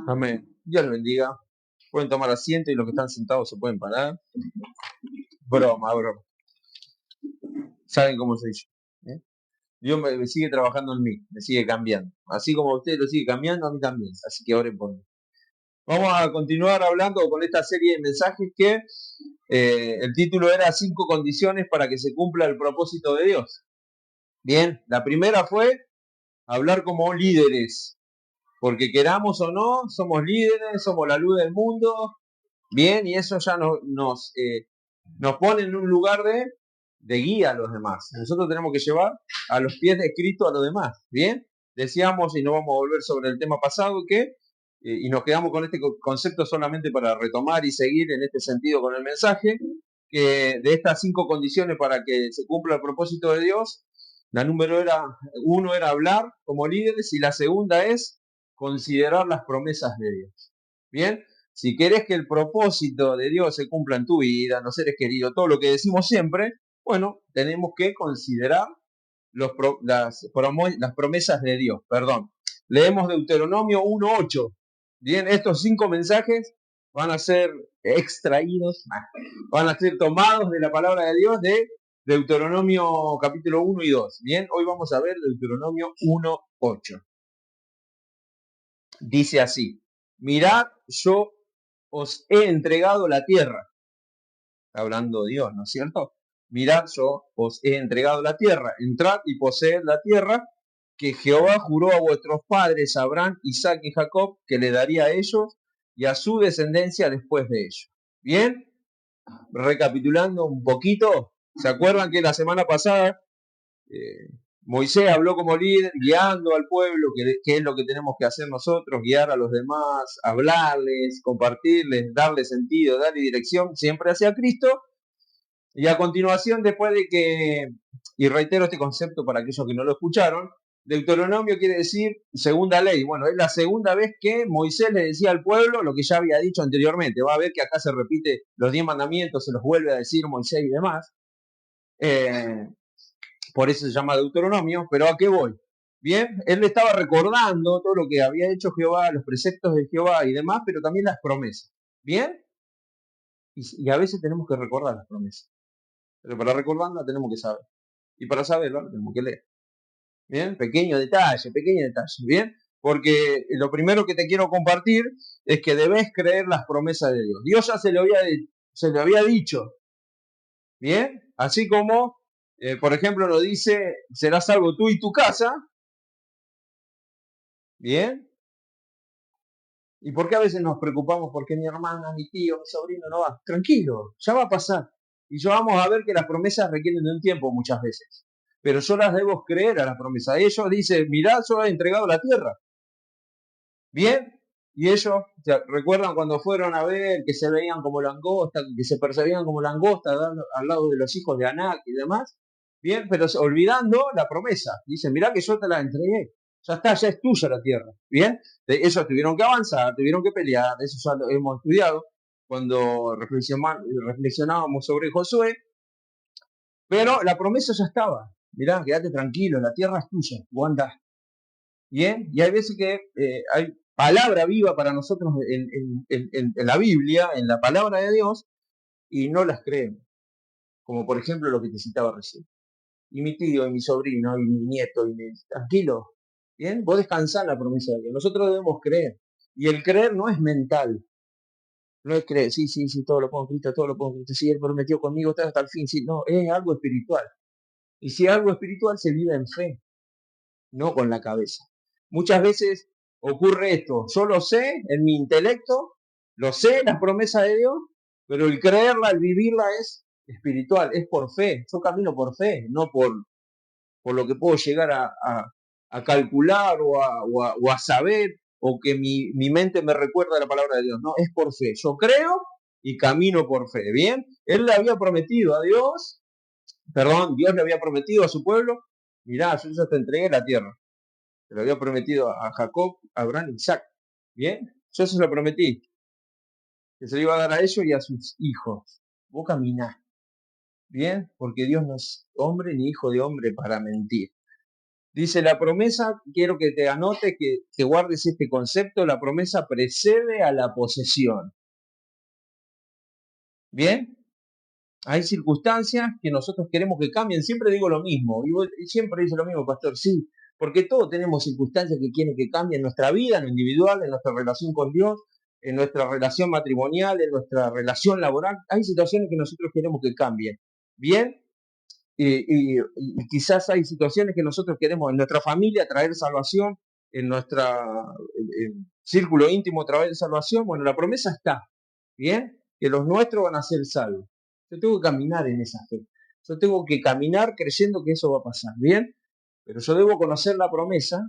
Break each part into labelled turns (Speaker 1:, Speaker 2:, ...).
Speaker 1: Amén. Dios les bendiga. Pueden tomar asiento y los que están sentados se pueden parar. Broma, broma. Saben cómo soy yo. Dios me sigue trabajando en mí, me sigue cambiando. Así como a usted lo sigue cambiando, a mí también. Así que oren por mí. Vamos a continuar hablando con esta serie de mensajes que el título era 5 condiciones para que se cumpla el propósito de Dios. Bien, la primera fue hablar como líderes. Porque queramos o no, somos líderes, somos la luz del mundo. Bien, y eso ya nos pone en un lugar de guía a los demás. Nosotros tenemos que llevar a los pies de Cristo a los demás. Bien, decíamos, y no vamos a volver sobre el tema pasado, que, y nos quedamos con este concepto solamente para retomar y seguir en este sentido con el mensaje, que de estas 5 condiciones para que se cumpla el propósito de Dios, la número 1 era hablar como líderes y la segunda es considerar las promesas de Dios. Bien, si querés que el propósito de Dios se cumpla en tu vida, no seres queridos, todo lo que decimos siempre, bueno, tenemos que considerar las promesas de Dios. Perdón. Leemos Deuteronomio 1:8. Bien, estos 5 mensajes van a ser extraídos, van a ser tomados de la palabra de Dios de Deuteronomio capítulo 1 y 2. Bien, hoy vamos a ver Deuteronomio 1:8. Dice así: mirad, yo os he entregado la tierra. Está hablando Dios, ¿no es cierto? Mirad, yo os he entregado la tierra. Entrad y poseed la tierra que Jehová juró a vuestros padres, Abraham, Isaac y Jacob, que le daría a ellos y a su descendencia después de ellos. Bien, recapitulando un poquito, ¿se acuerdan que la semana pasada Moisés habló como líder, guiando al pueblo, que es lo que tenemos que hacer nosotros, guiar a los demás, hablarles, compartirles, darle sentido, darle dirección, siempre hacia Cristo? Y a continuación, después de que, y reitero este concepto para aquellos que no lo escucharon, Deuteronomio quiere decir segunda ley. Bueno, es la segunda vez que Moisés le decía al pueblo lo que ya había dicho anteriormente. Va a ver que acá se repite los 10 mandamientos, se los vuelve a decir Moisés y demás. Por eso se llama Deuteronomio, pero ¿a qué voy? Bien, él le estaba recordando todo lo que había hecho Jehová, los preceptos de Jehová y demás, pero también las promesas. ¿Bien? Y a veces tenemos que recordar las promesas. Pero para recordarlas tenemos que saber. Y para saberlo tenemos que leer. ¿Bien? Pequeño detalle. ¿Bien? Porque lo primero que te quiero compartir es que debes creer las promesas de Dios. Dios ya se lo había dicho. ¿Bien? Así como, por ejemplo, nos dice, serás salvo tú y tu casa. ¿Bien? ¿Y por qué a veces nos preocupamos porque mi hermana, mi tío, mi sobrino no va? Tranquilo, ya va a pasar. Y yo vamos a ver que las promesas requieren de un tiempo muchas veces. Pero yo las debo creer a las promesas. Ellos dicen, mirad, yo he entregado la tierra. ¿Bien? Y ellos, ¿recuerdan cuando fueron a ver que se veían como langostas, que se percibían como langostas al lado de los hijos de Anac y demás? Bien, pero olvidando la promesa. Dicen, mirá que yo te la entregué. Ya está, ya es tuya la tierra. Bien, ellos tuvieron que avanzar, tuvieron que pelear, eso ya lo hemos estudiado cuando reflexionábamos sobre Josué, pero la promesa ya estaba. Mirá, quédate tranquilo, la tierra es tuya, vos andás. Bien, y hay veces que hay palabra viva para nosotros en la Biblia, en la palabra de Dios, y no las creemos. Como por ejemplo lo que te citaba recién. Y mi tío, y mi sobrino, y mi nieto, tranquilo. Bien, vos descansá en la promesa de Dios. Nosotros debemos creer. Y el creer no es mental. No es creer, sí, todo lo pongo en Cristo, todo lo pongo en Cristo. Sí, Él prometió conmigo hasta el fin. Sí, no, es algo espiritual. Y si es algo espiritual, se vive en fe, no con la cabeza. Muchas veces ocurre esto. Yo lo sé en mi intelecto, lo sé, las promesas de Dios, pero el creerla, el vivirla es espiritual, es por fe. Yo camino por fe, no por lo que puedo llegar a calcular o a saber, o que mi mente me recuerda la palabra de Dios. No, es por fe. Yo creo y camino por fe. Bien, Él le había prometido a Dios, Dios le había prometido a su pueblo, mirá, yo ya te entregué la tierra. Se lo había prometido a Jacob, a Abraham y Isaac. Bien, yo se lo prometí, que se lo iba a dar a ellos y a sus hijos. Vos caminás. Bien, porque Dios no es hombre ni hijo de hombre para mentir. Dice la promesa, quiero que te anotes, que te guardes este concepto, la promesa precede a la posesión. ¿Bien? Hay circunstancias que nosotros queremos que cambien. Siempre digo lo mismo, y siempre dice lo mismo, pastor, sí, porque todos tenemos circunstancias que quieren que cambien en nuestra vida, en lo individual, en nuestra relación con Dios, en nuestra relación matrimonial, en nuestra relación laboral. Hay situaciones que nosotros queremos que cambien. ¿Bien? Y quizás hay situaciones que nosotros queremos en nuestra familia traer salvación, en nuestro círculo íntimo traer salvación. Bueno, la promesa está, ¿bien? Que los nuestros van a ser salvos. Yo tengo que caminar en esa fe. Yo tengo que caminar creyendo que eso va a pasar, ¿bien? Pero yo debo conocer la promesa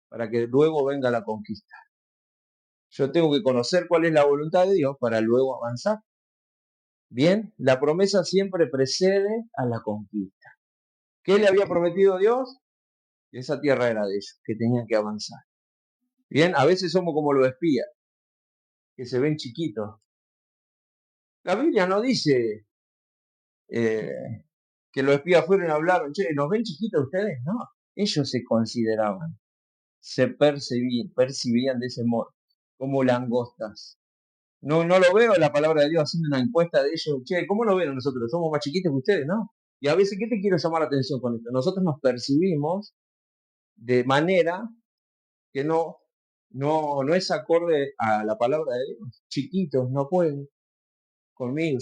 Speaker 1: para que luego venga la conquista. Yo tengo que conocer cuál es la voluntad de Dios para luego avanzar. Bien, la promesa siempre precede a la conquista. ¿Qué le había prometido Dios? Que esa tierra era de ellos, que tenían que avanzar. Bien, a veces somos como los espías, que se ven chiquitos. La Biblia no dice que los espías fueron y hablaron, che, ¿nos ven chiquitos ustedes? No, ellos se consideraban, se percibían de ese modo, como langostas. No, no lo veo la palabra de Dios haciendo una encuesta de ellos, che, ¿cómo lo ven nosotros? ¿Somos más chiquitos que ustedes? No. Y a veces, ¿qué te quiero llamar la atención con esto? Nosotros nos percibimos de manera que no es acorde a la palabra de Dios. Chiquitos, no pueden conmigo.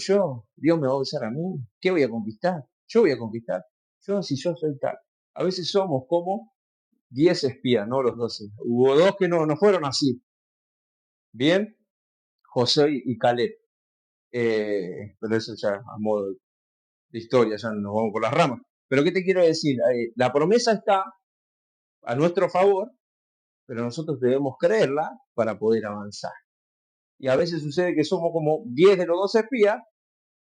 Speaker 1: Dios me va a usar a mí. ¿Qué voy a conquistar? Yo voy a conquistar. Si yo soy tal. A veces somos como 10 espías, no los 12. Hubo 2 que no fueron así. Bien, José y Caleb. Pero eso ya a modo de historia, ya nos vamos por las ramas. Pero ¿qué te quiero decir? La promesa está a nuestro favor, pero nosotros debemos creerla para poder avanzar. Y a veces sucede que somos como 10 de los 12 espías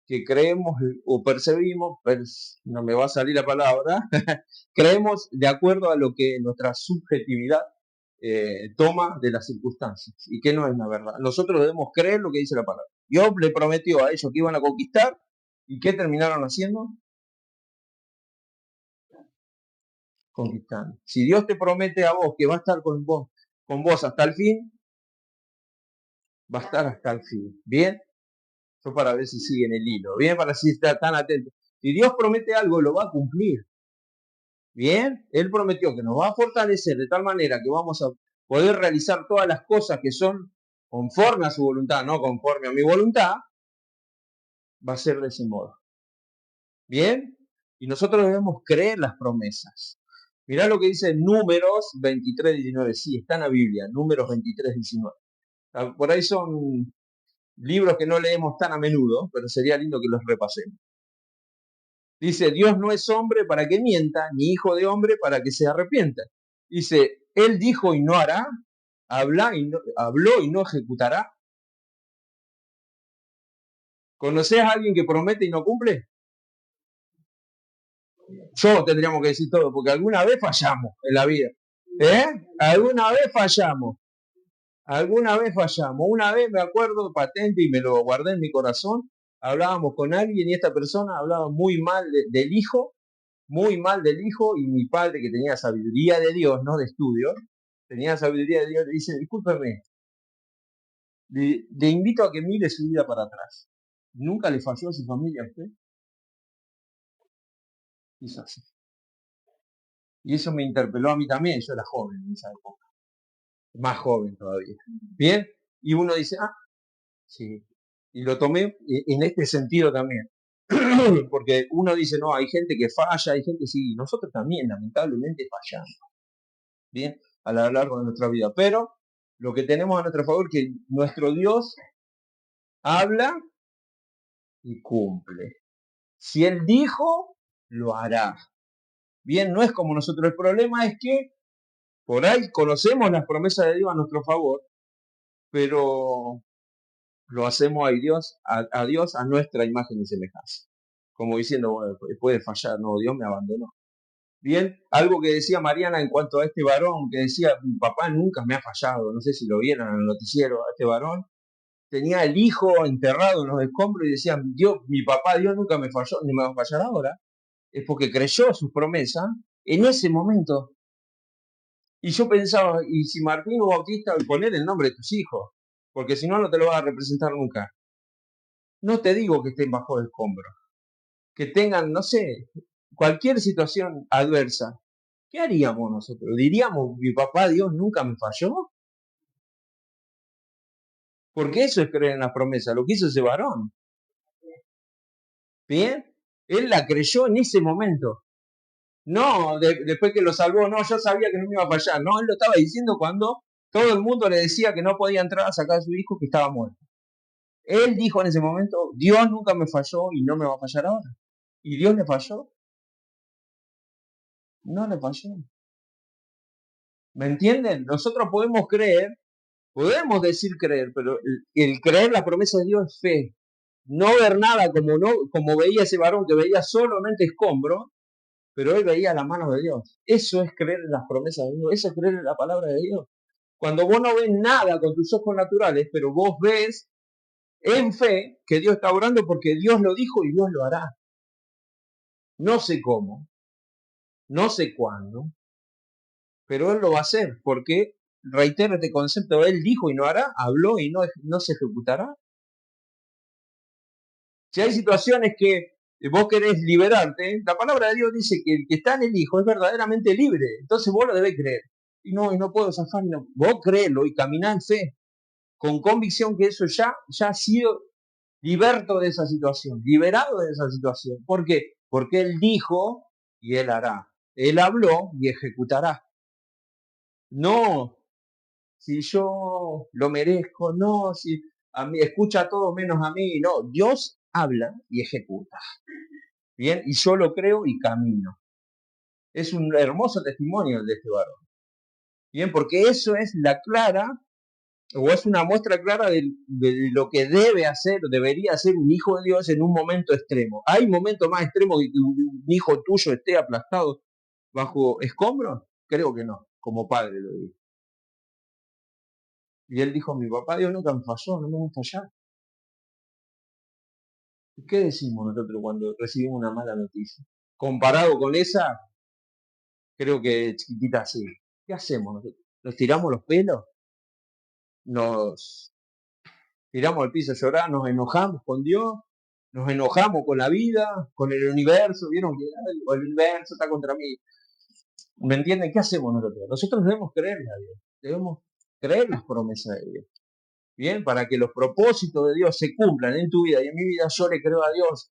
Speaker 1: que creemos o percibimos, no me va a salir la palabra, creemos de acuerdo a lo que nuestra subjetividad toma de las circunstancias y que no es la verdad. Nosotros debemos creer lo que dice la palabra. Dios le prometió a ellos que iban a conquistar y ¿qué terminaron haciendo? Conquistando. Si Dios te promete a vos que va a estar con vos hasta el fin, va a estar hasta el fin. ¿Bien? Yo para ver si siguen el hilo. Bien, para si está tan atento. Si Dios promete algo, lo va a cumplir. Bien, Él prometió que nos va a fortalecer de tal manera que vamos a poder realizar todas las cosas que son conforme a su voluntad, no conforme a mi voluntad, va a ser de ese modo. Bien, y nosotros debemos creer las promesas. Mirá lo que dice Números 23:19. Sí, está en la Biblia, Números 23:19. Por ahí son libros que no leemos tan a menudo, pero sería lindo que los repasemos. Dice, Dios no es hombre para que mienta, ni hijo de hombre para que se arrepienta. Dice, Él dijo y no hará, habló y no ejecutará. ¿Conocés a alguien que promete y no cumple? Yo tendríamos que decir todo, porque alguna vez fallamos en la vida. Alguna vez fallamos. Alguna vez fallamos. Una vez me acuerdo patente y me lo guardé en mi corazón. Hablábamos con alguien y esta persona hablaba muy mal del hijo, muy mal del hijo, y mi padre, que tenía sabiduría de Dios, no de estudio, tenía sabiduría de Dios, le dice, discúlpeme, le invito a que mire su vida para atrás. ¿Nunca le falló a su familia a usted? Hizo así. Y eso me interpeló a mí también, yo era joven en esa época, más joven todavía. Bien, y uno dice, sí, y lo tomé en este sentido también. Porque uno dice, no, hay gente que falla, hay gente sí, nosotros también lamentablemente fallamos, bien, a lo largo de nuestra vida. Pero lo que tenemos a nuestro favor es que nuestro Dios habla y cumple. Si Él dijo, lo hará. Bien, no es como nosotros. El problema es que por ahí conocemos las promesas de Dios a nuestro favor, pero lo hacemos a Dios a nuestra imagen y semejanza. Como diciendo, bueno, puede fallar, no, Dios me abandonó. Bien, algo que decía Mariana en cuanto a este varón, que decía, mi papá nunca me ha fallado, no sé si lo vieron en el noticiero, a este varón, tenía el hijo enterrado en los escombros y decía, Dios, mi papá, Dios nunca me falló, ni me va a fallar ahora, es porque creyó sus promesas en ese momento. Y yo pensaba, y si Martín o Bautista, poner el nombre de tus hijos, porque si no, no te lo vas a representar nunca. No te digo que estén bajo el escombro, que tengan, no sé, cualquier situación adversa. ¿Qué haríamos nosotros? ¿Diríamos, mi papá Dios nunca me falló? Porque eso es creer en las promesas, lo que hizo ese varón. ¿Bien? Él la creyó en ese momento. No, después que lo salvó, no, yo sabía que no me iba a fallar. No, él lo estaba diciendo cuando todo el mundo le decía que no podía entrar a sacar a su hijo que estaba muerto. Él dijo en ese momento, Dios nunca me falló y no me va a fallar ahora. ¿Y Dios le falló? No le falló. ¿Me entienden? Nosotros podemos creer, podemos decir creer, pero el creer la promesa de Dios es fe. No ver nada como veía ese varón que veía solamente escombro, pero él veía las manos de Dios. Eso es creer en las promesas de Dios, eso es creer en la palabra de Dios. Cuando vos no ves nada con tus ojos naturales, pero vos ves en fe que Dios está orando porque Dios lo dijo y Dios lo hará. No sé cómo, no sé cuándo, pero Él lo va a hacer porque, reitero este concepto, Él dijo y no hará, habló y no se ejecutará. Si hay situaciones que vos querés liberarte, la palabra de Dios dice que el que está en el Hijo es verdaderamente libre. Entonces vos lo debés creer. Y no puedo zafar. No. Vos créelo y caminá en fe, con convicción que eso ya ha sido liberto de esa situación, liberado de esa situación. ¿Por qué? Porque Él dijo y Él hará. Él habló y ejecutará. No, si yo lo merezco, no, si a mí escucha a todos menos a mí, no, Dios habla y ejecuta. Bien, y yo lo creo y camino. Es un hermoso testimonio el de este varón. Bien, porque eso es la clara, o es una muestra clara de lo que debe hacer, debería hacer un hijo de Dios en un momento extremo. ¿Hay momentos más extremos que un hijo tuyo esté aplastado bajo escombros? Creo que no, como padre lo digo. Y él dijo, mi papá Dios nunca me falló, no me va a fallar. ¿Qué decimos nosotros cuando recibimos una mala noticia? Comparado con esa, creo que chiquitita sí. ¿Qué hacemos nosotros? ¿Nos tiramos los pelos? ¿Nos tiramos al piso a llorar? ¿Nos enojamos con Dios? ¿Nos enojamos con la vida? ¿Con el universo? ¿Vieron que el universo está contra mí? ¿Me entienden? ¿Qué hacemos nosotros? Nosotros debemos creerle a Dios. Debemos creer las promesas de Dios. Bien, para que los propósitos de Dios se cumplan en tu vida y en mi vida, yo le creo a Dios,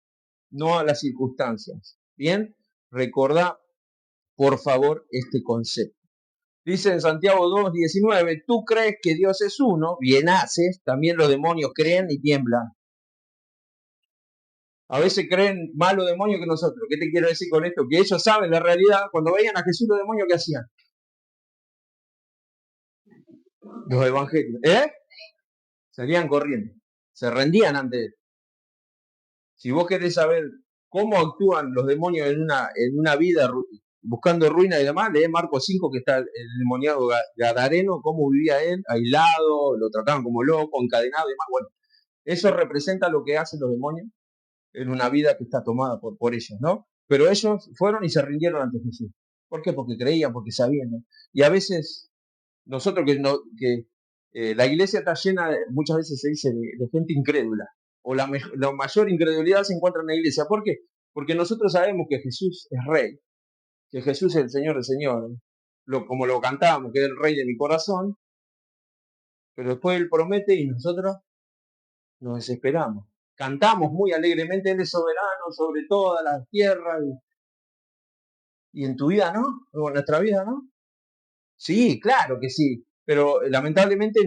Speaker 1: no a las circunstancias. Bien, recordá, por favor, este concepto. Dice en Santiago 2:19, tú crees que Dios es uno, bien haces, también los demonios creen y tiemblan. A veces creen más los demonios que nosotros. ¿Qué te quiero decir con esto? Que ellos saben la realidad. Cuando veían a Jesús los demonios, ¿qué hacían? Los evangelios. Salían corriendo. Se rendían ante él. Si vos querés saber cómo actúan los demonios en una vida buscando ruina y demás, lee Marcos 5, que está el demoniado gadareno, cómo vivía él, aislado, lo trataban como loco, encadenado y demás. Bueno, eso representa lo que hacen los demonios en una vida que está tomada por ellos, ¿no? Pero ellos fueron y se rindieron ante Jesús. ¿Por qué? Porque creían, porque sabían, ¿no? Y a veces nosotros la iglesia está llena, muchas veces se dice, de gente incrédula. O la mayor incredulidad se encuentra en la iglesia. ¿Por qué? Porque nosotros sabemos que Jesús es rey, que Jesús es el Señor del Señor, como lo cantábamos, que es el rey de mi corazón, pero después Él promete y nosotros nos desesperamos. Cantamos muy alegremente, Él es soberano sobre toda la tierra, y en tu vida no, o en nuestra vida no. Sí, claro que sí, pero lamentablemente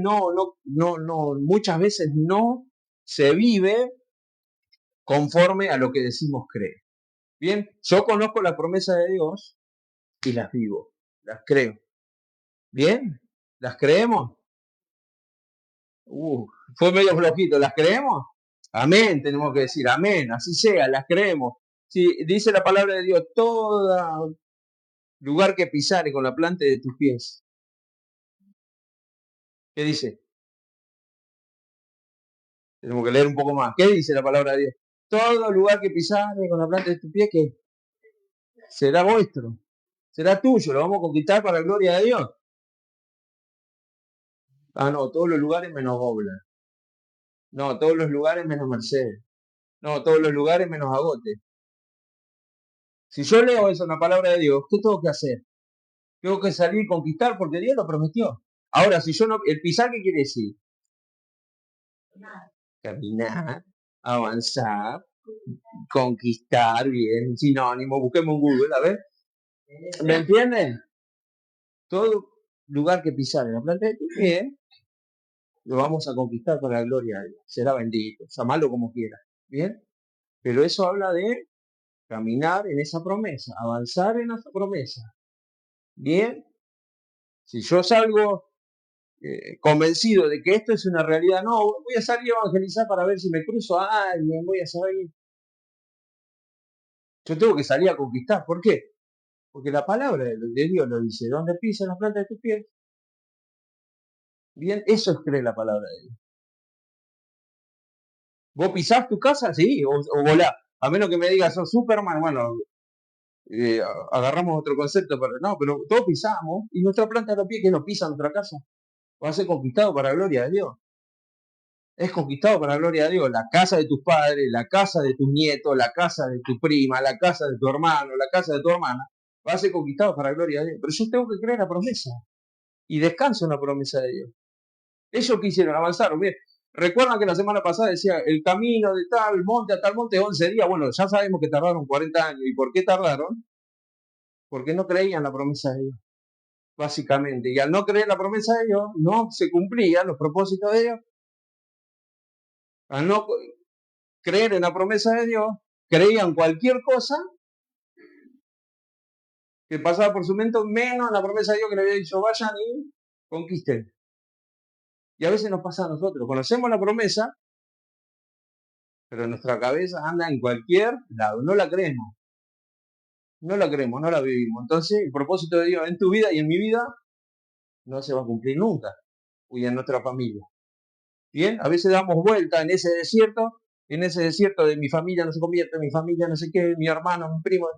Speaker 1: muchas veces no se vive conforme a lo que decimos creer. Bien, yo conozco las promesas de Dios y las vivo, las creo. Bien, ¿las creemos? Fue medio flojito, ¿las creemos? Amén, tenemos que decir, amén, así sea, las creemos. Si dice la palabra de Dios, todo lugar que pisare con la planta de tus pies. ¿Qué dice? Tenemos que leer un poco más. ¿Qué dice la palabra de Dios? Todo lugar que pisare con la planta de tus pies, que será vuestro, será tuyo, lo vamos a conquistar para la gloria de Dios. Ah, no, todos los lugares menos Gobla. No, todos los lugares menos Mercedes. No, todos los lugares menos Agote. Si yo leo eso en la palabra de Dios, ¿qué tengo que hacer? Tengo que salir y conquistar porque Dios lo prometió. Ahora, si yo no, el pisar, ¿qué quiere decir? Caminar, avanzar, conquistar, bien, sinónimo, busquemos en Google, a ver. ¿Me entienden? Todo lugar que pisar en la planta de tu pie, lo vamos a conquistar para la gloria de Dios. Será bendito, llamarlo como quiera. ¿Bien? Pero eso habla de caminar en esa promesa, avanzar en esa promesa. ¿Bien? Si yo salgo convencido de que esto es una realidad, no, voy a salir a evangelizar para ver si me cruzo a alguien, voy a salir. Yo tengo que salir a conquistar. ¿Por qué? Porque la palabra de Dios lo dice, donde pisan las plantas de tus pies. Bien, eso es creer la palabra de Dios. ¿Vos pisás tu casa? Sí, o volá. A menos que me digas, sos Superman, bueno, agarramos otro concepto, pero todos pisamos, y nuestra planta de los pies que no pisa nuestra casa, va a ser conquistado para la gloria de Dios. Es conquistado para la gloria de Dios. La casa de tus padres, la casa de tus nietos, la casa de tu prima, la casa de tu hermano, la casa de tu hermana, va a ser conquistado para la gloria de Dios. Pero yo tengo que creer la promesa y descanso en la promesa de Dios. Ellos quisieron avanzar. Bien, recuerdan que la semana pasada decía el camino de tal monte a tal monte 11 días. Bueno, ya sabemos que tardaron 40 años. ¿Y por qué tardaron? Porque no creían la promesa de Dios, básicamente. Y al no creer la promesa de Dios, no se cumplían los propósitos de Dios. Al no creer en la promesa de Dios, creían cualquier cosa que pasaba por su mente, menos en la promesa de Dios que le había dicho, vayan y conquisten. Y a veces nos pasa a nosotros, conocemos la promesa, pero nuestra cabeza anda en cualquier lado, no la creemos, no la vivimos. Entonces, el propósito de Dios en tu vida y en mi vida no se va a cumplir nunca, y en nuestra familia. Bien, a veces damos vuelta en ese desierto de mi familia no se convierte, mi familia no sé qué, mi hermano, mi primo.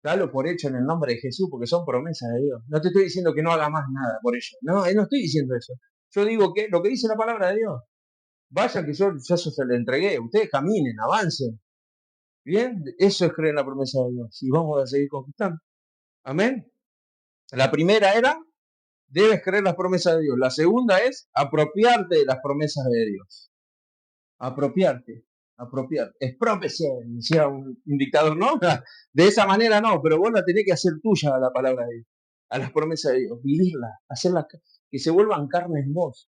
Speaker 1: Dalo por hecho en el nombre de Jesús, porque son promesas de Dios. No te estoy diciendo que no haga más nada por ello. No, no estoy diciendo eso. Yo digo que lo que dice la palabra de Dios. Vayan que yo ya se le entregué. Ustedes caminen, avancen. Bien, eso es creer en la promesa de Dios. Y vamos a seguir conquistando. Amén. La primera era, debes creer las promesas de Dios. La segunda es apropiarte de las promesas de Dios. Apropiarte. Expropiarse, decía un dictador, ¿no? De esa manera no, pero vos la tenés que hacer tuya a la palabra de Dios, a las promesas de Dios, vivirla, hacerlas que se vuelvan carne en vos.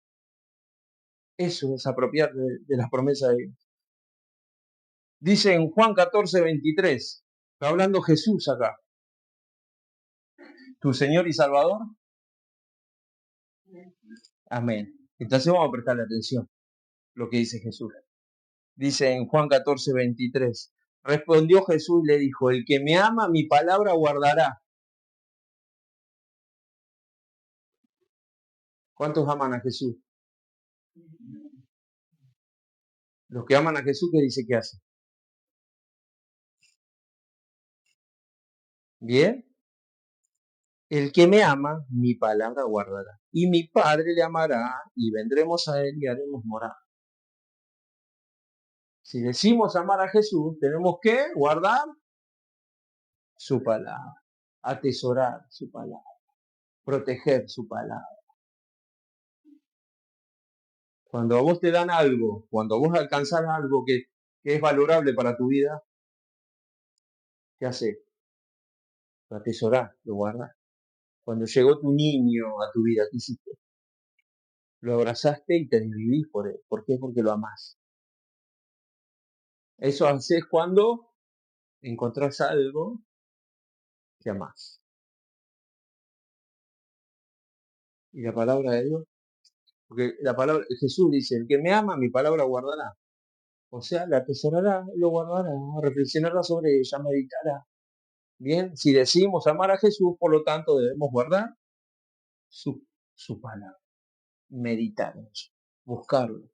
Speaker 1: Eso es apropiarte de las promesas de Dios. Dice en Juan 14:23, está hablando Jesús acá, tu Señor y Salvador. Amén. Entonces vamos a prestarle atención lo que dice Jesús. Dice en Juan 14:23, respondió Jesús y le dijo, el que me ama, mi palabra guardará. ¿Cuántos aman a Jesús? Los que aman a Jesús, ¿qué dice que hacen? Bien. El que me ama, mi palabra guardará. Y mi Padre le amará y vendremos a él y haremos morada. Si decimos amar a Jesús, tenemos que guardar su palabra, atesorar su palabra, proteger su palabra. Cuando a vos te dan algo, cuando vos alcanzás algo que es valorable para tu vida, ¿qué haces? Lo atesorás, lo guardás. Cuando llegó tu niño a tu vida, ¿qué hiciste? Lo abrazaste y te desvivís por él. ¿Por qué? Porque lo amás. Eso haces cuando encontrás algo que amás. Y la palabra de Dios, porque la palabra, Jesús dice, el que me ama, mi palabra guardará. O sea, la atesorará, lo guardará, reflexionará sobre ella, meditará. Bien, si decimos amar a Jesús, por lo tanto debemos guardar su palabra, meditar en ella, buscarlo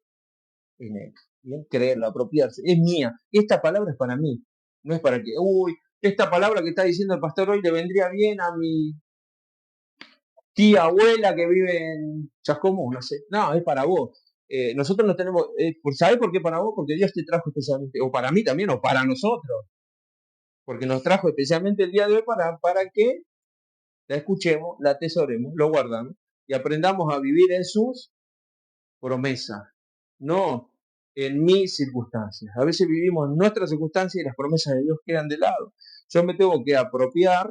Speaker 1: en él. Bien, creerlo, apropiarse. Es mía. Esta palabra es para mí. No es para que, uy, esta palabra que está diciendo el pastor hoy le vendría bien a mi tía, abuela que vive en Chascomús, no sé. No, es para vos. Nosotros no tenemos, ¿sabés por qué para vos? Porque Dios te trajo especialmente, o para mí también, o para nosotros, porque nos trajo especialmente el día de hoy para que la escuchemos, la atesoremos, lo guardamos y aprendamos a vivir en sus promesas, no en mis circunstancias. A veces vivimos en nuestras circunstancias y las promesas de Dios quedan de lado. Yo me tengo que apropiar,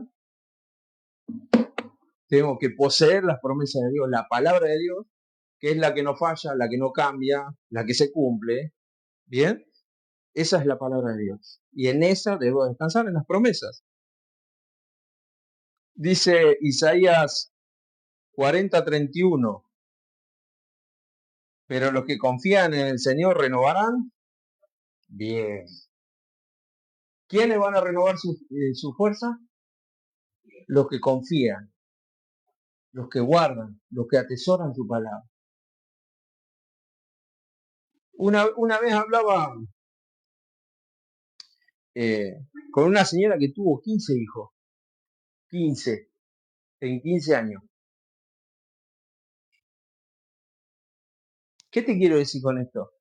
Speaker 1: tengo que poseer las promesas de Dios, la palabra de Dios, que es la que no falla, la que no cambia, la que se cumple. ¿Bien? Esa es la palabra de Dios. Y en esa debo descansar, en las promesas. Dice Isaías 40:31, pero los que confían en el Señor renovarán. Bien. ¿Quiénes van a renovar su fuerza? Los que confían, los que guardan, los que atesoran su palabra. Una vez hablaba con una señora que tuvo 15 hijos, 15, en 15 años. ¿Qué te quiero decir con esto?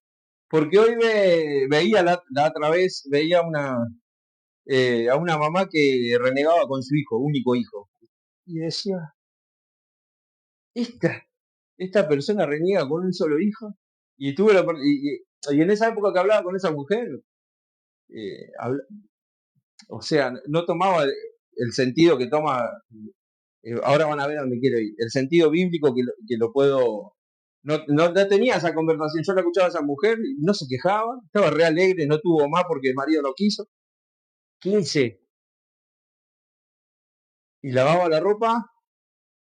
Speaker 1: Porque hoy veía la otra vez, veía a una mamá que renegaba con su hijo, único hijo. Y decía, esta persona reniega con un solo hijo. Y y en esa época que hablaba con esa mujer, habla- o sea, no tomaba el sentido que toma, ahora van a ver a dónde quiero ir, el sentido bíblico que lo puedo, no tenía esa conversación, yo la escuchaba a esa mujer, y no se quejaba, estaba re alegre, no tuvo más porque el marido no quiso, 15, y lavaba la ropa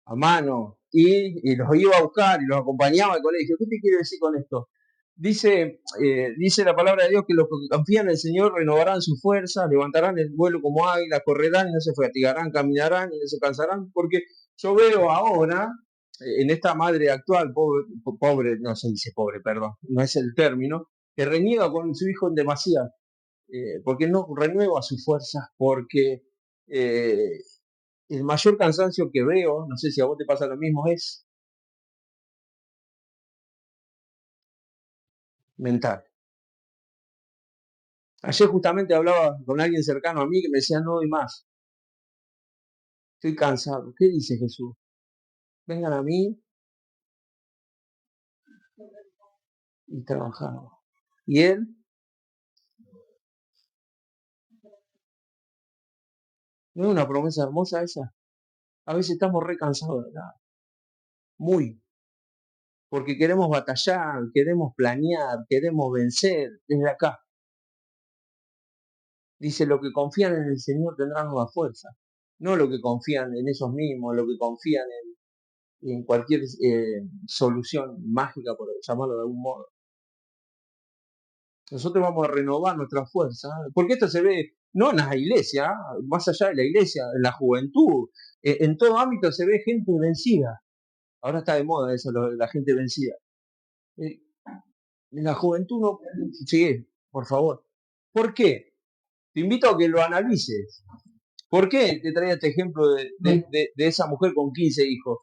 Speaker 1: a mano, y los iba a buscar y los acompañaba al colegio. ¿Qué te quiero decir con esto? Dice la palabra de Dios que los que confían en el Señor renovarán su fuerza, levantarán el vuelo como águila, correrán y no se fatigarán, caminarán y no se cansarán, porque yo veo ahora, en esta madre actual, pobre, no se dice pobre, perdón, no es el término, que reniega con su hijo en demasía, porque no renueva sus fuerzas, porque eh, el mayor cansancio que veo, no sé si a vos te pasa lo mismo, es mental. Ayer justamente hablaba con alguien cercano a mí que me decía, no doy más, estoy cansado. ¿Qué dice Jesús? Vengan a mí y trabajamos. Y Él, ¿no es una promesa hermosa esa? A veces estamos re cansados, ¿verdad? Muy, porque queremos batallar, queremos planear, queremos vencer desde acá. Dice, lo que confían en el Señor tendrán nueva fuerza. No lo que confían en ellos mismos, lo que confían en cualquier solución mágica, por llamarlo de algún modo. Nosotros vamos a renovar nuestra fuerza, porque esto se ve no en la iglesia, más allá de la iglesia, en la juventud, en todo ámbito se ve gente vencida. Ahora está de moda eso, la gente vencida. Eh, En la juventud no, sí, por favor. ¿Por qué? Te invito a que lo analices. ¿Por qué te traía este ejemplo de esa mujer con 15 hijos?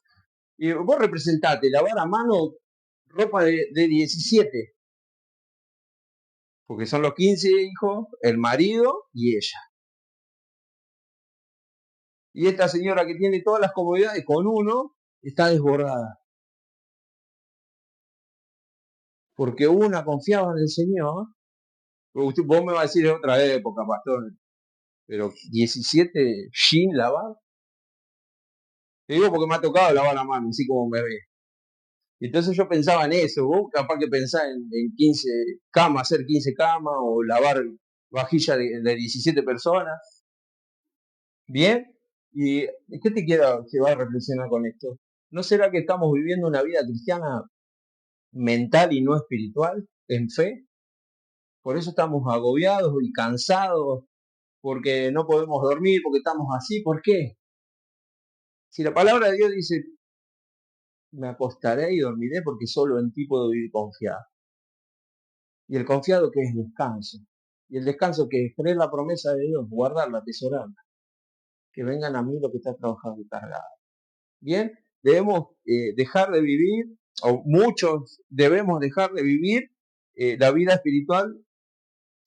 Speaker 1: Y vos representate, lavar a mano ropa de 17, porque son los 15 hijos, el marido y ella. Y esta señora que tiene todas las comodidades con uno está desbordada. Porque una confiaba en el Señor. Vos me vas a decir de otra época, pastor, pero 17 jeans lavados. Te digo porque me ha tocado lavar la mano, así como me ve. Entonces yo pensaba en eso. Vos capaz que pensás en 15 camas, hacer 15 camas o lavar vajilla de 17 personas. Bien. ¿Y qué te quiero llevar a reflexionar con esto? ¿No será que estamos viviendo una vida cristiana mental y no espiritual, en fe? Por eso estamos agobiados y cansados, porque no podemos dormir, porque estamos así. ¿Por qué? Si la palabra de Dios dice, me acostaré y dormiré porque solo en ti puedo vivir confiado. Y el confiado que es descanso. Y el descanso que es creer la promesa de Dios, guardarla, atesorarla. Que vengan a mí los que están trabajando y cargados. Bien, debemos dejar de vivir, o muchos debemos dejar de vivir la vida espiritual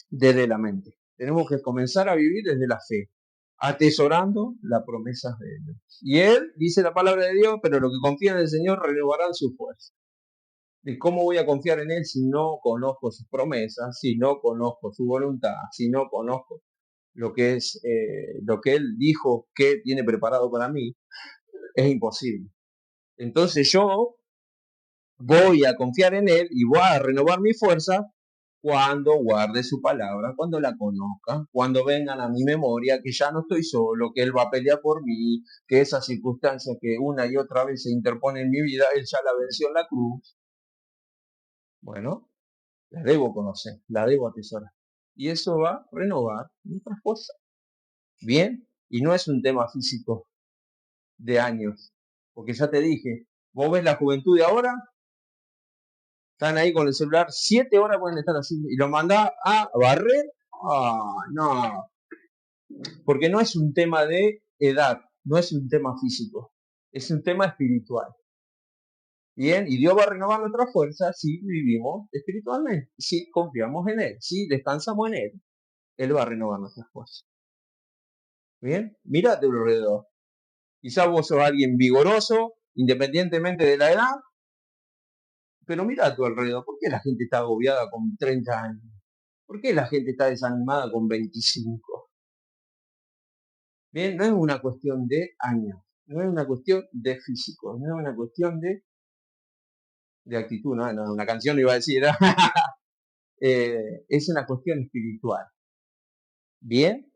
Speaker 1: desde la mente. Tenemos que comenzar a vivir desde la fe, atesorando las promesas de Dios. Y Él dice la palabra de Dios, pero los que confían en el Señor renovarán su fuerza. ¿Y cómo voy a confiar en Él si no conozco sus promesas, si no conozco su voluntad, si no conozco lo que es lo que Él dijo que tiene preparado para mí? Es imposible. Entonces yo voy a confiar en Él y voy a renovar mi fuerza cuando guarde su palabra, cuando la conozca, cuando vengan a mi memoria que ya no estoy solo, que Él va a pelear por mí, que esa circunstancia que una y otra vez se interpone en mi vida, Él ya la venció en la cruz. Bueno, la debo conocer, la debo atesorar. Y eso va a renovar nuestra fuerza. Bien, y no es un tema físico de años, porque ya te dije, vos ves la juventud de ahora, están ahí con el celular, 7 horas pueden estar así, y lo mandás a barrer. No, porque no es un tema de edad, no es un tema físico, es un tema espiritual. Bien, y Dios va a renovar nuestra fuerza si vivimos espiritualmente, si confiamos en Él, si descansamos en Él, Él va a renovar nuestras fuerzas. Bien, mírate alrededor. Quizás vos sos alguien vigoroso, independientemente de la edad, pero mira a tu alrededor. ¿Por qué la gente está agobiada con 30 años? ¿Por qué la gente está desanimada con 25? Bien, no es una cuestión de años, no es una cuestión de físico, no es una cuestión de actitud, no, una canción lo iba a decir, es una cuestión espiritual. Bien,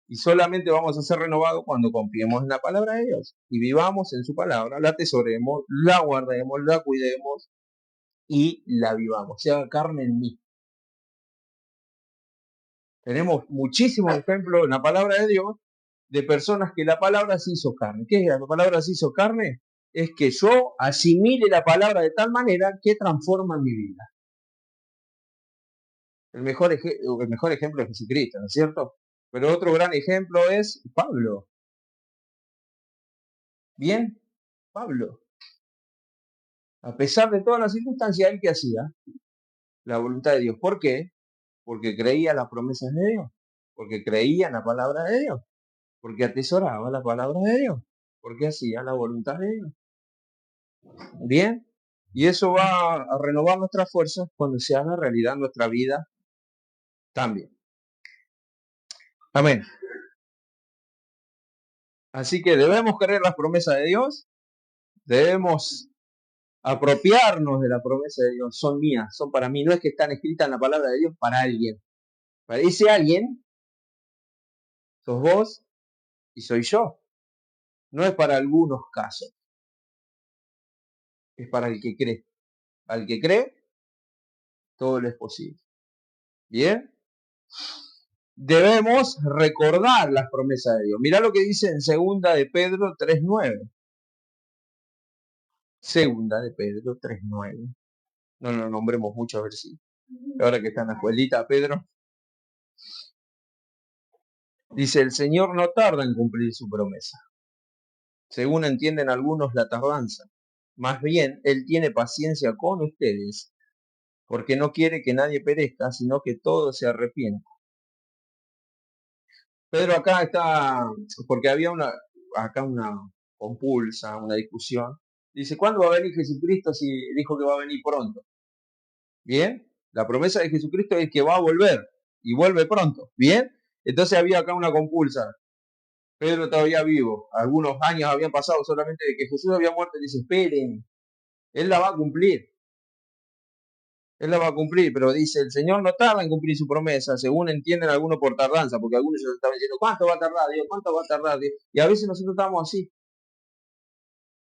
Speaker 1: y solamente vamos a ser renovados cuando confiemos en la palabra de Dios y vivamos en su palabra, la atesoremos, la guardemos, la cuidemos y la vivamos, sea carne en mí. Tenemos muchísimos ejemplos en la palabra de Dios de personas que la palabra se hizo carne. ¿Qué es la palabra se hizo carne? Es que yo asimile la palabra de tal manera que transforma mi vida. El mejor ejemplo es Jesucristo, ¿no es cierto? Pero otro gran ejemplo es Pablo. Bien, Pablo. A pesar de todas las circunstancias, ¿él qué hacía? La voluntad de Dios. ¿Por qué? Porque creía las promesas de Dios. Porque creía en la palabra de Dios. Porque atesoraba la palabra de Dios. Porque hacía la voluntad de Dios. Bien. Y eso va a renovar nuestras fuerzas cuando se haga realidad nuestra vida también. Amén. Así que debemos creer las promesas de Dios. Debemos apropiarnos de la promesa de Dios. Son mías, son para mí. No es que están escritas en la palabra de Dios para alguien. Para ese alguien sos vos y soy yo. No es para algunos casos. Es para el que cree. Al que cree, todo le es posible. Bien. Debemos recordar las promesas de Dios. Mirá lo que dice en 2 de Pedro 3:9. 2 de Pedro 3:9. No nos nombremos mucho a ver si. Ahora que está en la escuelita, Pedro. Dice, el Señor no tarda en cumplir su promesa. Según entienden algunos la tardanza. Más bien, Él tiene paciencia con ustedes, porque no quiere que nadie perezca, sino que todos se arrepientan. Pedro acá está, porque había acá una compulsa, una discusión. Dice, ¿cuándo va a venir Jesucristo si dijo que va a venir pronto? Bien, la promesa de Jesucristo es que va a volver y vuelve pronto. Bien, entonces había acá una compulsa. Pedro todavía vivo. Algunos años habían pasado solamente de que Jesús había muerto. Y dice, esperen, Él la va a cumplir. Él la va a cumplir, pero dice, el Señor no tarda en cumplir su promesa, según entienden algunos por tardanza, porque algunos ya estaban diciendo, ¿cuánto va a tardar Dios? ¿Cuánto va a tardar Dios? Y a veces nosotros estamos así.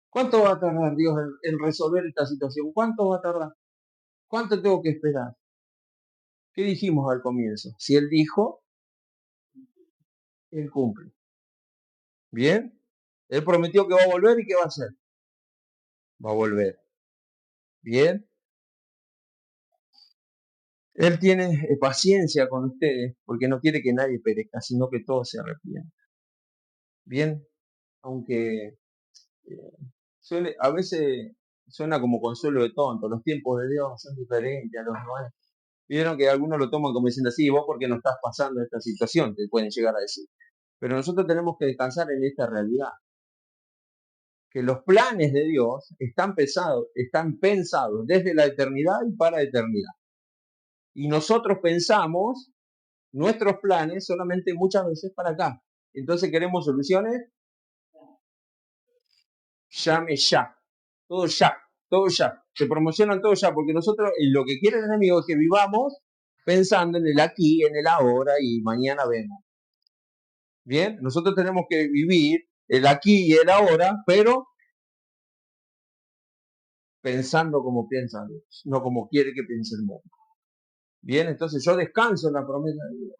Speaker 1: ¿Cuánto va a tardar Dios en resolver esta situación? ¿Cuánto va a tardar? ¿Cuánto tengo que esperar? ¿Qué dijimos al comienzo? Si Él dijo, Él cumple. ¿Bien? Él prometió que va a volver y ¿qué va a hacer? Va a volver. ¿Bien? Él tiene paciencia con ustedes porque no quiere que nadie perezca, sino que todos se arrepientan. Bien, aunque A veces suena como consuelo de tonto, los tiempos de Dios son diferentes a los nuestros. Vieron que algunos lo toman como diciendo así, vos porque no estás pasando esta situación, te pueden llegar a decir. Pero nosotros tenemos que descansar en esta realidad, que los planes de Dios están pensados desde la eternidad y para la eternidad. Y nosotros pensamos nuestros planes solamente muchas veces para acá. Entonces queremos soluciones, llame ya, todo ya, todo ya. Se promocionan todo ya, porque nosotros lo que quiere el enemigo es que vivamos pensando en el aquí, en el ahora y mañana vemos. Bien, nosotros tenemos que vivir el aquí y el ahora, pero pensando como piensa Dios, no como quiere que piense el mundo. Bien, entonces yo descanso en la promesa de Dios.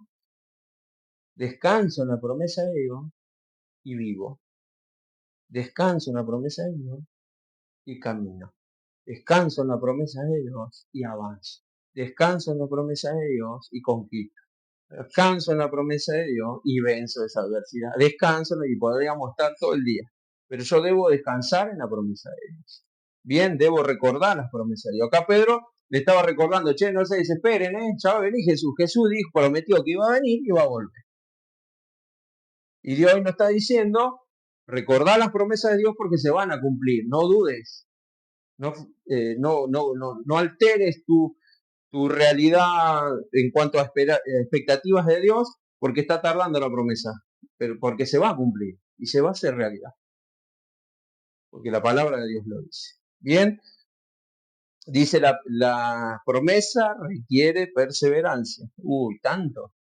Speaker 1: Descanso en la promesa de Dios y vivo. Descanso en la promesa de Dios y camino. Descanso en la promesa de Dios y avanzo. Descanso en la promesa de Dios y conquisto. Descanso en la promesa de Dios y venzo esa adversidad. Descanso y podríamos estar todo el día. Pero yo debo descansar en la promesa de Dios. Bien, debo recordar las promesas de Dios. Acá Pedro le estaba recordando, che, no se desesperen, ya va a venir Jesús. Jesús dijo, prometió que iba a venir y va a volver. Y Dios hoy nos está diciendo, recordar las promesas de Dios porque se van a cumplir, no dudes. No alteres tu realidad en cuanto a expectativas de Dios porque está tardando la promesa, pero porque se va a cumplir y se va a hacer realidad, porque la palabra de Dios lo dice. Bien, dice la promesa requiere perseverancia. Uy, tanto.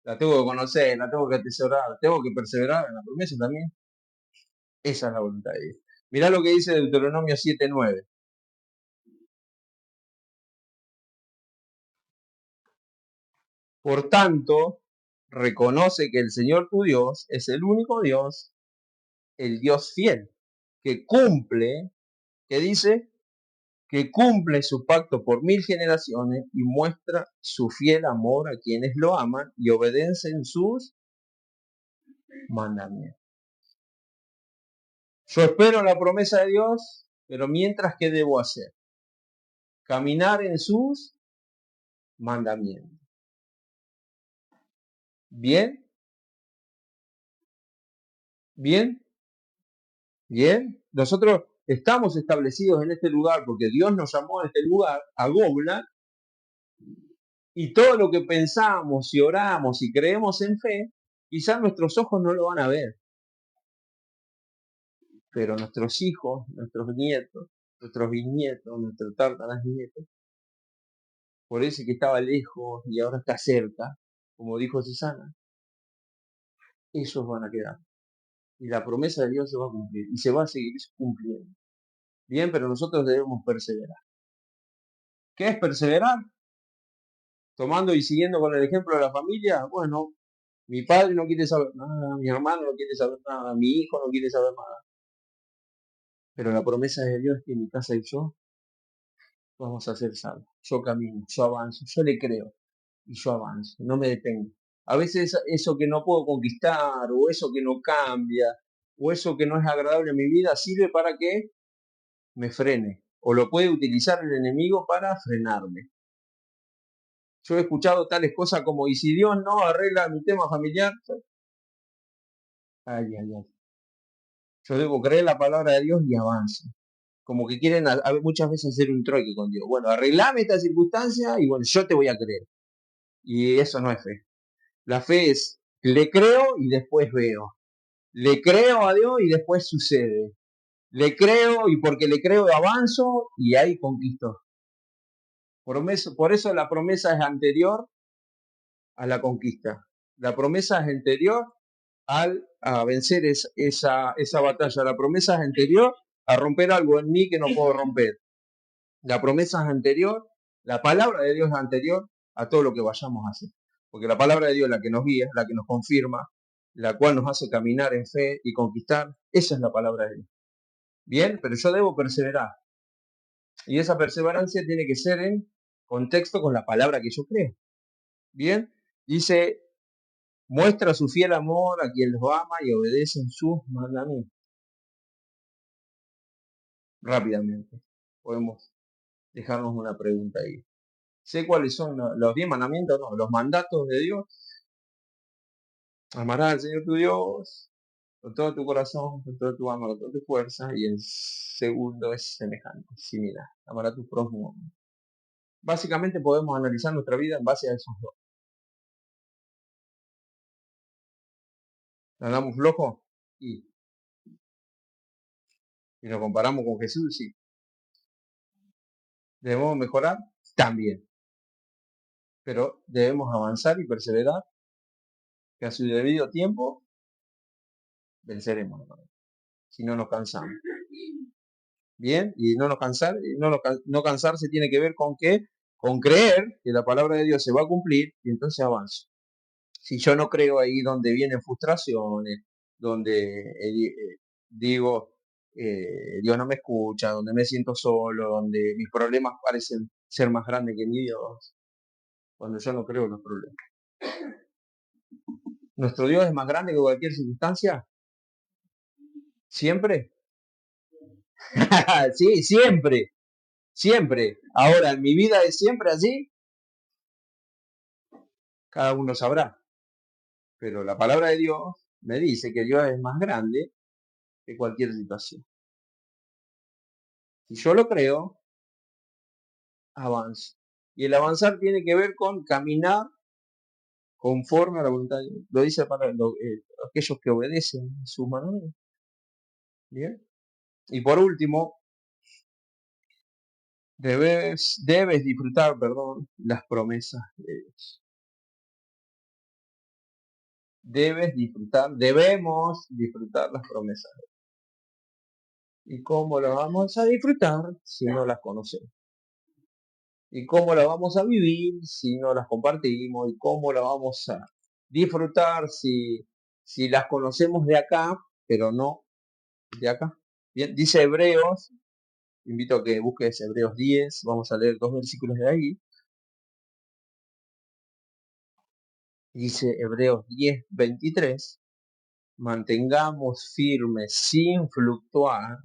Speaker 1: La tengo que conocer, la tengo que atesorar, tengo que perseverar en la promesa también. Esa es la voluntad de Dios. Mirá lo que dice Deuteronomio 7:9. Por tanto, reconoce que el Señor tu Dios es el único Dios, el Dios fiel, que cumple, que dice, que cumple su pacto por 1000 generaciones y muestra su fiel amor a quienes lo aman y obedecen sus mandamientos. Yo espero la promesa de Dios, pero mientras, ¿qué debo hacer? Caminar en sus mandamientos. ¿Bien? ¿Bien? ¿Bien? Nosotros estamos establecidos en este lugar porque Dios nos llamó a este lugar, a Gobla, y todo lo que pensamos y oramos y creemos en fe, quizás nuestros ojos no lo van a ver, pero nuestros hijos, nuestros nietos, nuestros bisnietos, nuestros tataranietos, por ese que estaba lejos y ahora está cerca, como dijo Susana, esos van a quedar. Y la promesa de Dios se va a cumplir y se va a seguir cumpliendo. Bien, pero nosotros debemos perseverar. ¿Qué es perseverar? Tomando y siguiendo con el ejemplo de la familia, bueno, mi padre no quiere saber nada, mi hermano no quiere saber nada, mi hijo no quiere saber nada. Pero la promesa de Dios es que mi casa y yo vamos a ser salvos. Yo camino, yo avanzo, yo le creo y yo avanzo, no me detengo. A veces eso que no puedo conquistar o eso que no cambia o eso que no es agradable en mi vida sirve para que me frene o lo puede utilizar el enemigo para frenarme. Yo he escuchado tales cosas como, ¿y si Dios no arregla mi tema familiar? Ay, ay, ay. Yo debo creer la palabra de Dios y avanzo. Como que quieren muchas veces hacer un trueque con Dios. Bueno, arreglame esta circunstancia y bueno, yo te voy a creer. Y eso no es fe. La fe es, le creo y después veo. Le creo a Dios y después sucede. Le creo y porque le creo avanzo y ahí conquisto. Por eso la promesa es anterior a la conquista. La promesa es anterior a vencer esa batalla. La promesa es anterior a romper algo en mí que no puedo romper. La promesa es anterior, la palabra de Dios es anterior a todo lo que vayamos a hacer. Porque la palabra de Dios es la que nos guía, la que nos confirma, la cual nos hace caminar en fe y conquistar. Esa es la palabra de Dios. Bien, pero yo debo perseverar. Y esa perseverancia tiene que ser en contexto con la palabra que yo creo. Bien, dice, muestra su fiel amor a quien los ama y obedecen sus mandamientos. rápidamente. Podemos dejarnos una pregunta ahí. Sé cuáles son los 10 mandamientos, no, los mandatos de Dios. Amarás al Señor tu Dios con todo tu corazón, con todo tu alma, con toda tu fuerza. Y el segundo es semejante, similar. Amar a tu prójimo. Básicamente podemos analizar nuestra vida en base a esos dos. ¿Andamos flojos? Y nos comparamos con Jesús, sí. ¿Debemos mejorar? También. Pero debemos avanzar y perseverar, que a su debido tiempo venceremos, hermano, si no nos cansamos. Bien, y no cansarse tiene que ver con qué, con creer que la palabra de Dios se va a cumplir y entonces avanzo. Si yo no creo, ahí donde vienen frustraciones, donde digo, Dios no me escucha, donde me siento solo, donde mis problemas parecen ser más grandes que mi Dios, cuando yo no creo en los problemas. ¿Nuestro Dios es más grande que cualquier circunstancia? ¿Siempre? Sí, siempre, siempre. Ahora, ¿en mi vida es siempre así? Cada uno sabrá. Pero la palabra de Dios me dice que Dios es más grande que cualquier situación. Si yo lo creo, avanzo. Y el avanzar tiene que ver con caminar conforme a la voluntad de Dios. Lo dice para aquellos que obedecen sus manuales. Bien. Y por último, debes disfrutar, las promesas de Dios. Debemos disfrutar las promesas de Dios. ¿Y cómo las vamos a disfrutar si no las conocemos? ¿Y cómo las vamos a vivir si no las compartimos? ¿Y cómo las vamos a disfrutar si las conocemos de acá, pero no de acá? Bien, dice Hebreos, invito a que busques Hebreos 10, vamos a leer 2 versículos de ahí. Dice Hebreos 10, 23, mantengamos firme sin fluctuar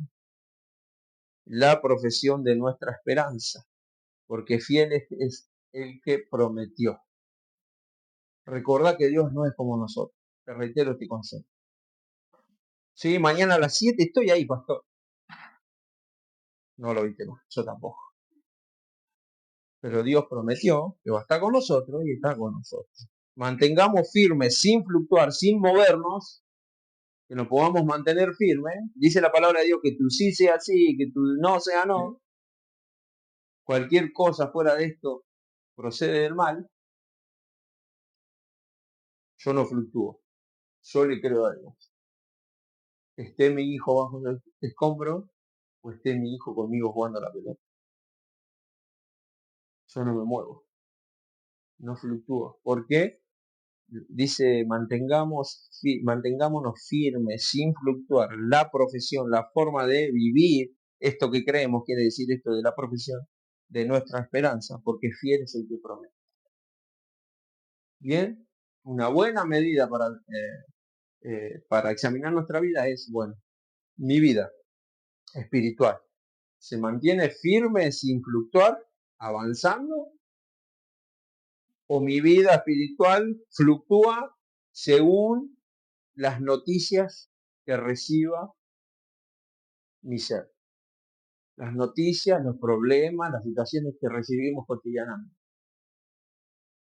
Speaker 1: la profesión de nuestra esperanza, porque fiel es el que prometió. Recordá que Dios no es como nosotros. Te reitero este consejo. Sí, mañana a las 7 estoy ahí, pastor. No lo viste más, yo tampoco. Pero Dios prometió que va a estar con nosotros y está con nosotros. Mantengamos firmes, sin fluctuar, sin movernos, que nos podamos mantener firmes. Dice la palabra de Dios que tu sí sea sí, que tu no sea no. Cualquier cosa fuera de esto procede del mal. Yo no fluctúo. Yo le creo a Dios. Esté mi hijo bajo el escombro o esté mi hijo conmigo jugando a la pelota. Yo no me muevo. No fluctúo. ¿Por qué? Dice, mantengámonos firmes, sin fluctuar, la profesión, la forma de vivir, esto que creemos, quiere decir esto de la profesión, de nuestra esperanza, porque fiel es el que promete. Bien, una buena medida para examinar nuestra vida es, bueno, mi vida espiritual se mantiene firme sin fluctuar, avanzando, o mi vida espiritual fluctúa según las noticias que reciba mi ser. Las noticias, los problemas, las situaciones que recibimos cotidianamente.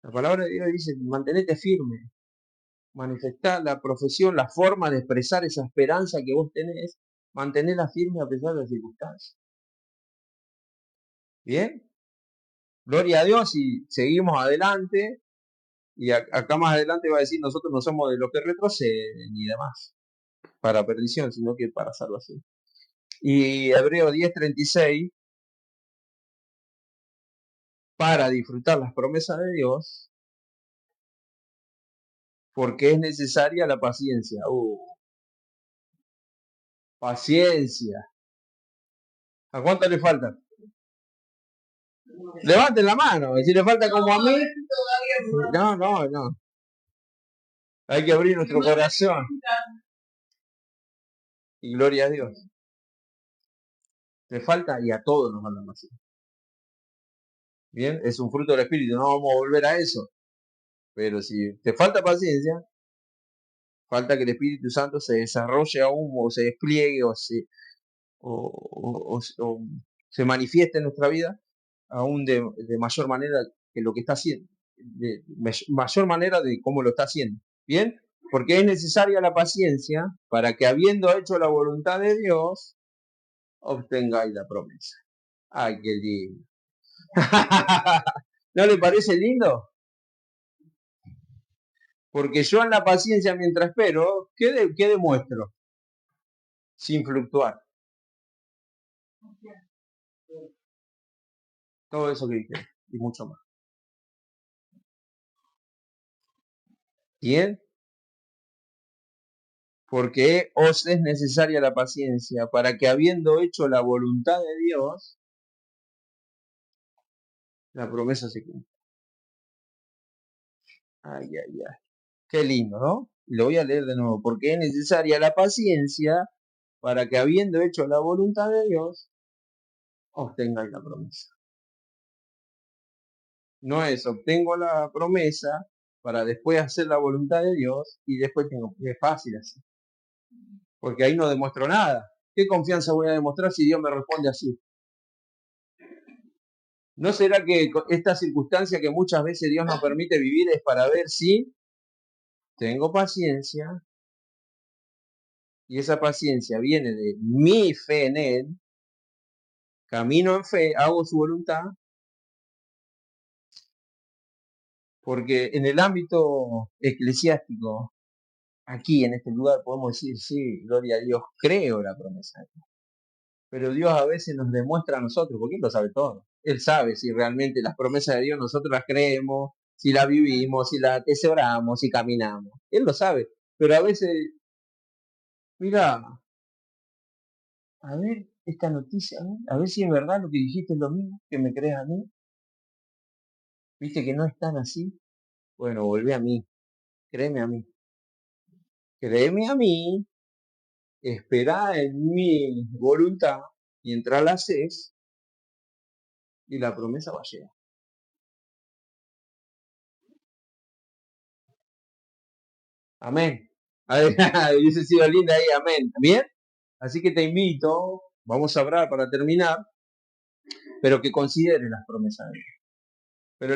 Speaker 1: La palabra de Dios dice, mantenete firme, manifestar la profesión, la forma de expresar esa esperanza que vos tenés, mantenerla firme a pesar de las circunstancias. Bien, gloria a Dios y seguimos adelante. Y acá más adelante va a decir, nosotros no somos de los que retroceden ni demás, para perdición, sino que para salvación. Y Hebreos 10:36, para disfrutar las promesas de Dios, porque es necesaria la paciencia. Paciencia. ¿A cuánto le falta? Levanten la mano. Si le falta como a mí. No. Hay que abrir nuestro corazón. Y gloria a Dios. Te falta y a todos nos falta paciencia. Bien, es un fruto del Espíritu, no vamos a volver a eso. Pero si te falta paciencia, falta que el Espíritu Santo se desarrolle aún, o se despliegue, o se manifieste en nuestra vida, aún de mayor manera que lo que está haciendo, de mayor manera de cómo lo está haciendo. Bien, porque es necesaria la paciencia para que, habiendo hecho la voluntad de Dios, obtengáis la promesa. Ay, qué lindo. ¿No le parece lindo? Porque yo en la paciencia, mientras espero, ¿qué demuestro? Sin fluctuar. Todo eso que dije y mucho más. Bien, porque os es necesaria la paciencia para que, habiendo hecho la voluntad de Dios, la promesa se cumpla. Ay, ay, ay. Qué lindo, ¿no? Lo voy a leer de nuevo. Porque es necesaria la paciencia para que, habiendo hecho la voluntad de Dios, obtengáis la promesa. No es obtengo la promesa para después hacer la voluntad de Dios y después tengo, es fácil así. Porque ahí no demuestro nada. ¿Qué confianza voy a demostrar si Dios me responde así? ¿No será que esta circunstancia que muchas veces Dios nos permite vivir es para ver si tengo paciencia, y esa paciencia viene de mi fe en Él, camino en fe, hago su voluntad? Porque en el ámbito eclesiástico, aquí en este lugar, podemos decir, sí, gloria a Dios, creo la promesa de Dios. Pero Dios a veces nos demuestra a nosotros, porque Él lo sabe todo. Él sabe si realmente las promesas de Dios nosotros las creemos, si las vivimos, si las atesoramos, si caminamos. Él lo sabe. Pero a veces, mira, a ver esta noticia, a ver si es verdad lo que dijiste el domingo, que me crees a mí. ¿Viste que no es tan así? Bueno, volvé a mí, créeme a mí. Créeme a mí, espera en mi voluntad, mientras la haces, y la promesa va a llegar. Amén. Hubiese sido linda ahí, amén. ¿Bien? Así que te invito, vamos a orar para terminar, pero que consideres las promesas de Dios. Pero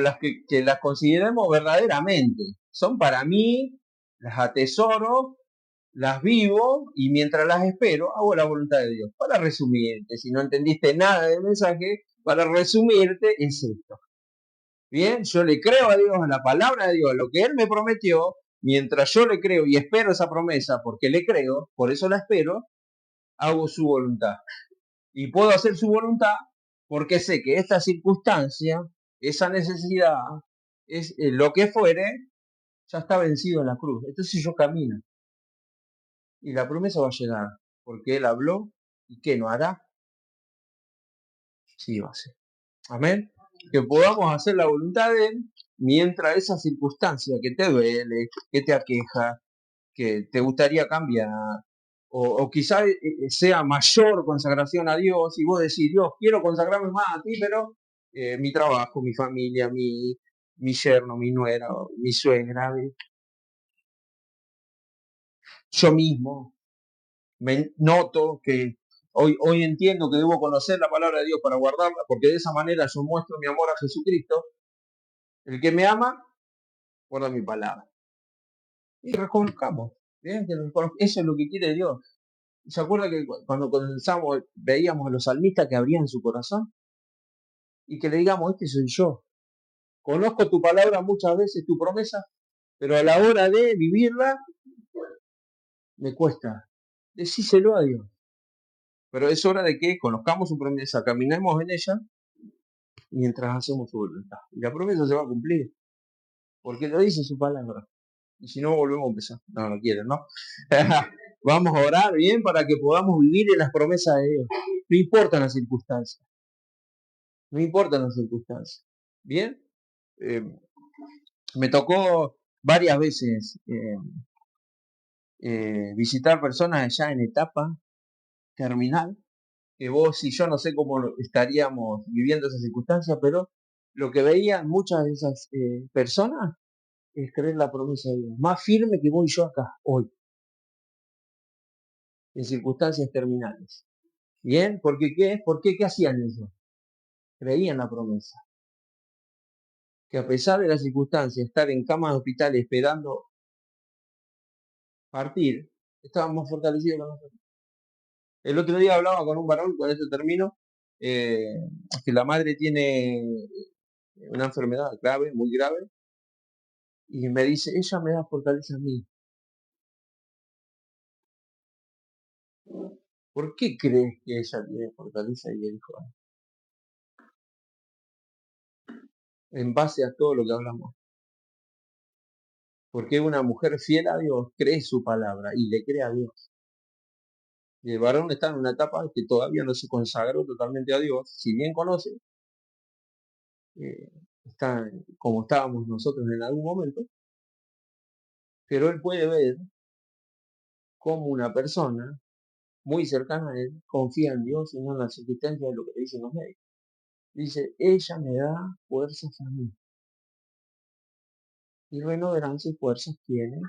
Speaker 1: que las consideremos verdaderamente. Son para mí, las atesoro, las vivo y mientras las espero, hago la voluntad de Dios. Para resumirte, si no entendiste nada del mensaje, para resumirte es esto. Bien, yo le creo a Dios, a la palabra de Dios, a lo que Él me prometió, mientras yo le creo y espero esa promesa porque le creo, por eso la espero, hago su voluntad. Y puedo hacer su voluntad porque sé que esta circunstancia, esa necesidad, es lo que fuere, ya está vencido en la cruz. Entonces yo camino y la promesa va a llegar porque Él habló y ¿qué no hará? Sí, va a ser. Amén. Que podamos hacer la voluntad de Él mientras esa circunstancia que te duele, que te aqueja, que te gustaría cambiar, o quizá sea mayor consagración a Dios y vos decís, Dios, quiero consagrarme más a ti, pero mi trabajo, mi familia, mi yerno, mi nuera, mi suegra, yo mismo, me noto que hoy entiendo que debo conocer la palabra de Dios para guardarla, porque de esa manera yo muestro mi amor a Jesucristo. El que me ama, guarda mi palabra. Y reconozcamos, ¿bien? Eso es lo que quiere Dios. ¿Se acuerda que cuando comenzamos veíamos a los salmistas que abrían su corazón? Y que le digamos, este soy yo. Conozco tu palabra muchas veces, tu promesa, pero a la hora de vivirla, me cuesta. Decíselo a Dios. Pero es hora de que conozcamos su promesa, caminemos en ella mientras hacemos su voluntad. Y la promesa se va a cumplir, porque lo dice su palabra. Y si no, volvemos a empezar. No, no quieren, ¿no? Vamos a orar bien para que podamos vivir en las promesas de Dios. No importan las circunstancias. No importan las circunstancias. Bien. Eh, Me tocó varias veces visitar personas ya en etapa terminal que vos y yo no sé cómo estaríamos viviendo esas circunstancias, pero lo que veían muchas de esas personas es creer la promesa de Dios, más firme que vos y yo acá, hoy, en circunstancias terminales. ¿Bien? ¿Por qué qué? ¿Por qué qué hacían ellos? Creían la promesa. Que a pesar de las circunstancias, estar en camas de hospital esperando partir, estaban más fortalecidos que nosotros. El otro día hablaba con un varón, con esto termino, que la madre tiene una enfermedad grave, muy grave, y me dice, ella me da fortaleza a mí. ¿Por qué crees que ella tiene fortaleza? Y él dijo, en base a todo lo que hablamos. Porque una mujer fiel a Dios cree su palabra y le cree a Dios. Y el varón está en una etapa que todavía no se consagró totalmente a Dios, si bien conoce, está como estábamos nosotros en algún momento, pero él puede ver cómo una persona muy cercana a él confía en Dios y no en las circunstancias de lo que le dicen los médicos. Dice, ella me da fuerzas a mí. Y renoverancia y fuerzas tiene.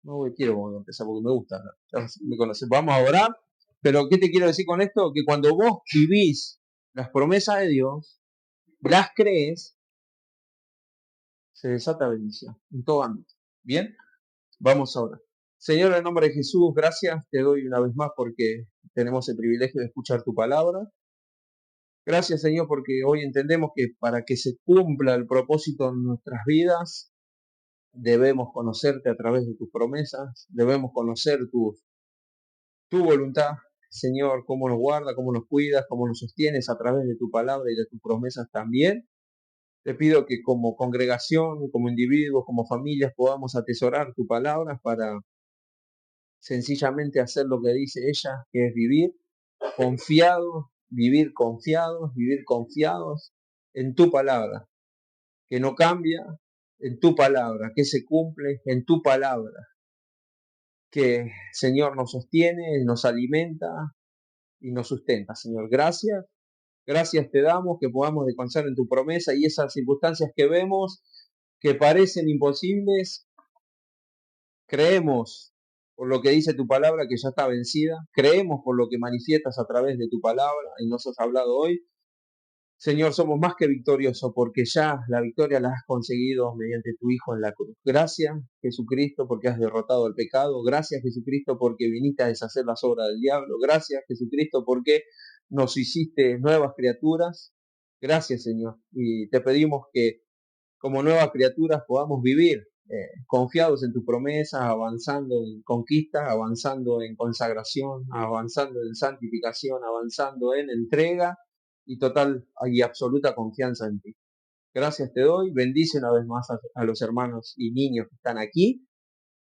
Speaker 1: No quiero empezar porque me gusta, ya me conoces. Vamos a orar, pero ¿qué te quiero decir con esto? Que cuando vos vivís las promesas de Dios, las crees, se desata bendición en todo ámbito. ¿Bien? Vamos ahora. Señor, en el nombre de Jesús, gracias te doy una vez más porque tenemos el privilegio de escuchar tu palabra. Gracias, Señor, porque hoy entendemos que para que se cumpla el propósito en nuestras vidas, debemos conocerte a través de tus promesas, debemos conocer tu voluntad, Señor, cómo nos guarda, cómo nos cuidas, cómo nos sostienes a través de tu palabra y de tus promesas también. Te pido que como congregación, como individuos, como familias, podamos atesorar tu palabra para sencillamente hacer lo que dice ella, que es vivir confiados en tu palabra, que no cambia, en tu palabra, que se cumple en tu palabra, que Señor nos sostiene, nos alimenta y nos sustenta. Señor, gracias. Gracias te damos que podamos descansar en tu promesa y esas circunstancias que vemos que parecen imposibles, creemos por lo que dice tu palabra que ya está vencida, creemos por lo que manifiestas a través de tu palabra y nos has hablado hoy. Señor, somos más que victoriosos porque ya la victoria la has conseguido mediante tu Hijo en la cruz. Gracias, Jesucristo, porque has derrotado el pecado. Gracias, Jesucristo, porque viniste a deshacer las obras del diablo. Gracias, Jesucristo, porque nos hiciste nuevas criaturas. Gracias, Señor. Y te pedimos que como nuevas criaturas podamos vivir confiados en tus promesas, avanzando en conquistas, avanzando en consagración, avanzando en santificación, avanzando en entrega y total y absoluta confianza en ti. Gracias te doy, bendice una vez más a los hermanos y niños que están aquí,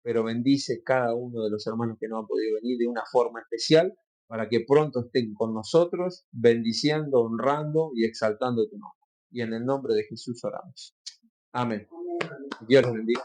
Speaker 1: pero bendice cada uno de los hermanos que no han podido venir de una forma especial para que pronto estén con nosotros, bendiciendo, honrando y exaltando tu nombre. Y en el nombre de Jesús oramos. Amén. Dios los bendiga.